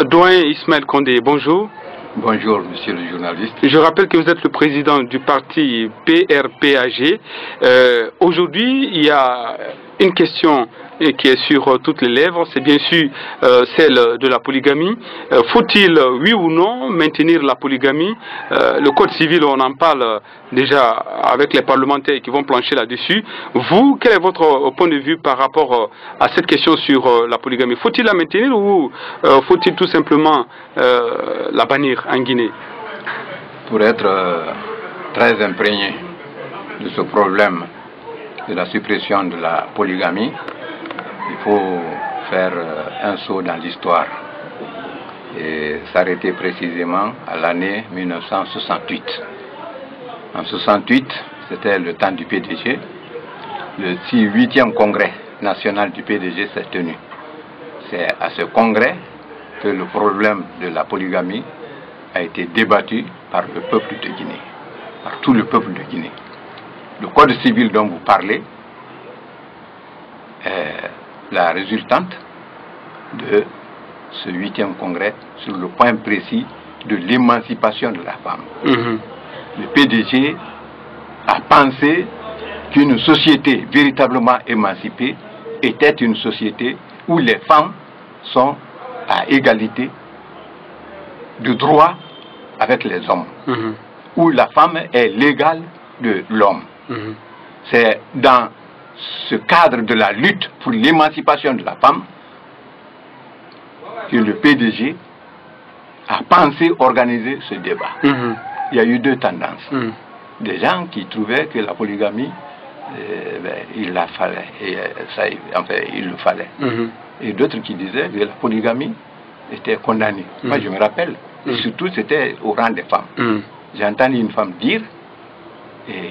Doyen Ismaël Condé, bonjour. Bonjour, monsieur le journaliste. Je rappelle que vous êtes le président du parti PRPAG. Aujourd'hui, il y a une question qui est sur toutes les lèvres, c'est bien sûr celle de la polygamie. Faut-il, oui ou non, maintenir la polygamie? Le code civil, on en parle déjà avec les parlementaires qui vont plancher là-dessus. Vous, quel est votre point de vue par rapport à cette question sur la polygamie? Faut-il la maintenir ou faut-il tout simplement la bannir en Guinée? Pour être très imprégné de ce problème de la suppression de la polygamie, il faut faire un saut dans l'histoire et s'arrêter précisément à l'année 1968. En 1968, c'était le temps du PDG. Le 8e congrès national du PDG s'est tenu. C'est à ce congrès que le problème de la polygamie a été débattu par le peuple de Guinée, par tout le peuple de Guinée. Le code civil dont vous parlez est la résultante de ce 8e congrès sur le point précis de l'émancipation de la femme. Le PDG a pensé qu'une société véritablement émancipée était une société où les femmes sont à égalité de droit avec les hommes, où la femme est l'égale de l'homme. C'est dans ce cadre de la lutte pour l'émancipation de la femme que le PDG a pensé organiser ce débat. Il y a eu deux tendances. Des gens qui trouvaient que la polygamie, il la fallait, et ça, enfin, il le fallait. Et d'autres qui disaient que la polygamie était condamnée. Moi, je me rappelle, et surtout, c'était au rang des femmes. J'ai entendu une femme dire, et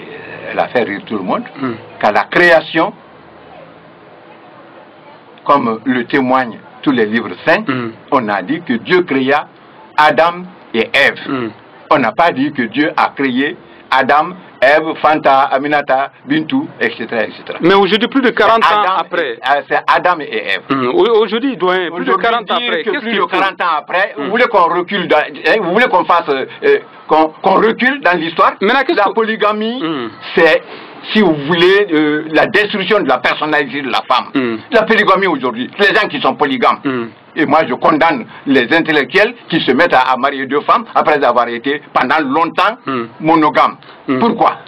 elle a fait rire tout le monde, qu'à la création, comme le témoignent tous les livres saints, on a dit que Dieu créa Adam et Ève. On n'a pas dit que Dieu a créé Adam, Ève, Fanta, Aminata, Bintou, etc. etc. Mais aujourd'hui, plus de 40 ans après... C'est Adam et Ève. Aujourd'hui, plus de 40 ans après... Plus de 40 ans après, vous voulez qu'on recule, vous voulez qu'on fasse... qu'on recule dans l'histoire? La polygamie, c'est, si vous voulez, la destruction de la personnalité de la femme. La polygamie aujourd'hui, les gens qui sont polygames. Et moi, je condamne les intellectuels qui se mettent à marier deux femmes après avoir été pendant longtemps monogames. Pourquoi?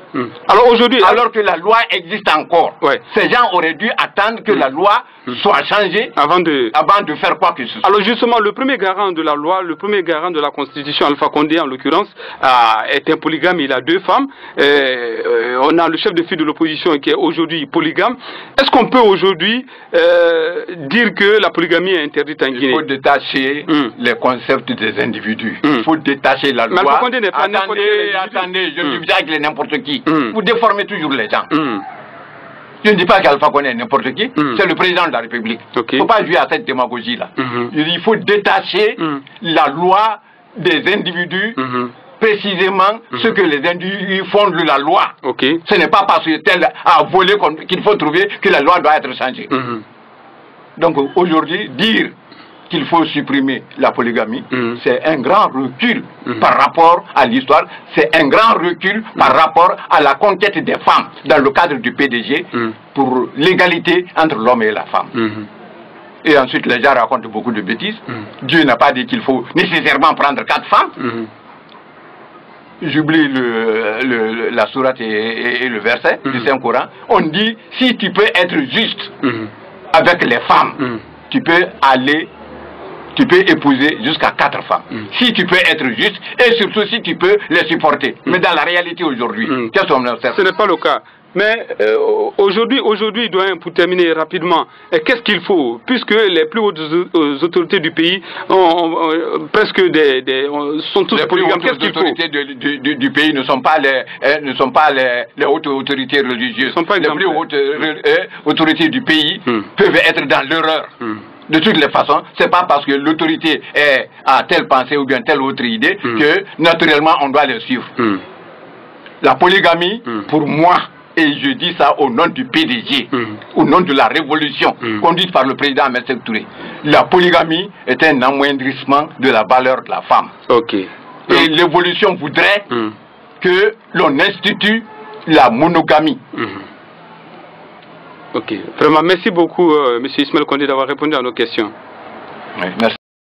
Alors aujourd'hui, alors que la loi existe encore, ces gens auraient dû attendre que la loi soit changée avant de faire quoi que ce soit. Alors justement, le premier garant de la loi, le premier garant de la Constitution, Alpha Condé en l'occurrence, est un polygame, il a deux femmes. On a le chef de file de l'opposition qui est aujourd'hui polygame. Est-ce qu'on peut aujourd'hui dire que la polygamie est interdite en Guinée? Il faut détacher les concepts des individus. Il faut détacher la loi. Mais Alpha Condé n'est pas n'importe quel individu. Attendez, je ne dis pas qu'il est n'importe qui. Vous déformez toujours les gens. Je ne dis pas qu'Alpha Condé est n'importe qui, c'est le président de la République. Il ne faut pas jouer à cette démagogie-là. Il faut détacher la loi des individus, précisément ce que les individus font de la loi. Ce n'est pas parce que tel a volé qu'il faut trouver que la loi doit être changée. Donc aujourd'hui, dire qu'il faut supprimer la polygamie, c'est un grand recul par rapport à l'histoire, c'est un grand recul par rapport à la conquête des femmes dans le cadre du PDG pour l'égalité entre l'homme et la femme. Et ensuite, les gens racontent beaucoup de bêtises. Dieu n'a pas dit qu'il faut nécessairement prendre 4 femmes. J'oublie la sourate et le verset du Saint-Coran. On dit, si tu peux être juste avec les femmes, tu peux épouser jusqu'à 4 femmes. Si tu peux être juste, et surtout si tu peux les supporter. Mais dans la réalité aujourd'hui, qu'est-ce qu'on observe? Ce n'est pas le cas. Mais aujourd'hui, pour terminer rapidement, qu'est-ce qu'il faut? Puisque les plus hautes autorités du pays presque sont tous polygames. Les plus hautes autorités du pays ne sont pas les hautes autorités religieuses. Les plus hautes autorités du pays peuvent être dans l'erreur. De toutes les façons, c'est pas parce que l'autorité a telle pensée ou bien telle autre idée que naturellement on doit les suivre. La polygamie, pour moi, et je dis ça au nom du PDG, au nom de la révolution conduite par le président Ahmed Sékou Touré. La polygamie est un amoindrissement de la valeur de la femme. Et l'évolution voudrait que l'on institue la monogamie. Vraiment, merci beaucoup, M. Ismaël Condé, d'avoir répondu à nos questions. Oui, merci.